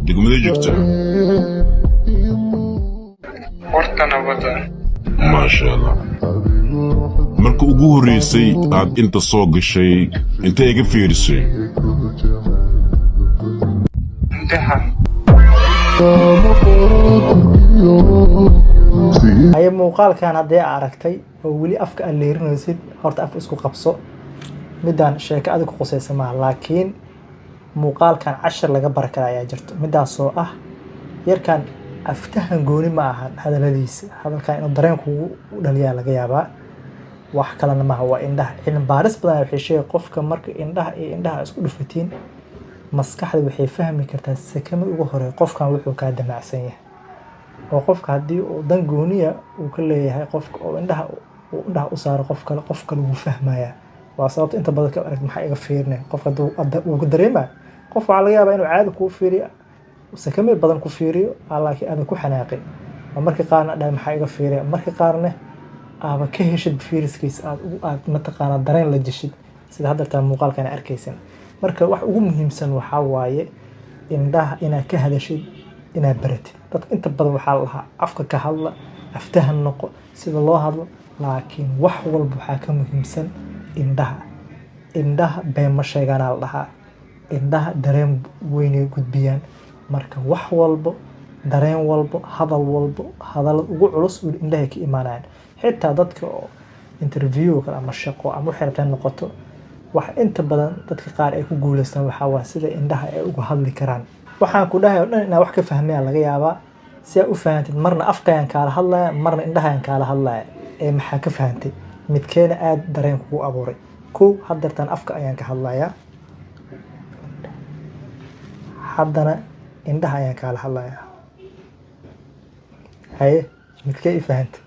degmada joogta horta nabada maasha allah marka ugu horeysay aad inta soo gashay intee iga fiirisay intaha ay muuqaalkan hadii aragtay oo wali afka aan leerinaysid horta af isku qabso midaan sheeko aad ku qosaysa ma laakiin muuqaalkan 10 laga baraka ayaa jirto midaas oo ah yarkan aftahan gooni ma ahan hadaladiisa hadalkan inuu dareenku u dhaliyaa laga yaabaa wax kale ma aha waa indhaha cilmi baaris badan waxay sheegay qofka marka indhaha isku dhufatiin maskaxda waxay fahmi kartaa sakama ugu hore qofkan wuxuu ka damacsan yahay oo qofka hadii uu dan gooniya uu ka leeyahay qofka oo indhaha u saaro qof kale uu fahmaya waa sababta inta badan ka arag maxay iga fiirnay qofka uu dareema qof waxa laga yaabaa inuu caadi ku fiiriyo sakame badan ku fiiriyo laakiin aad ku xanaaqin markii qaarna dhay maxay iga fiiriyo markii qaarna aaba ka heshid fiiriskiis aad mataqaana dareen la jishid sida hadda muuqaalkan arkaysan marka wax ugu muhiimsan waxa waaye indhaha inaad ka hadashid inaad baratid dadka inta badan waxa la afka ka hadla aftahan noqo sida loo hadlo laakiin wax walba waxa ka muhiimsan indhaha beema sheegana la dhahaa indhaha dareen weyn ay gudbiyaan marka wax walba dareen walba hadal ugu culus oo indhaha ka imaanayaan xitaa dadka oo interview kala ama shaqo ama xirtaan noqoto wax inta badan dadka qaar ay ku guuleystaan waxa waa sida indhaha ay uga hadli karaan waxaan ku dhahay inaan wax ka fahmay laga yaabaa si aad u fahamtid marna afkayaan kala hadlaya marna indhahayaan kala hadlaya ee maxaa ka fahantay midkeena aad dareen kugu abuuray ko hadartan afka ayaan ka hadlayaa haddana indhaha ayaan kala hadlayaa haye midkee i fahantay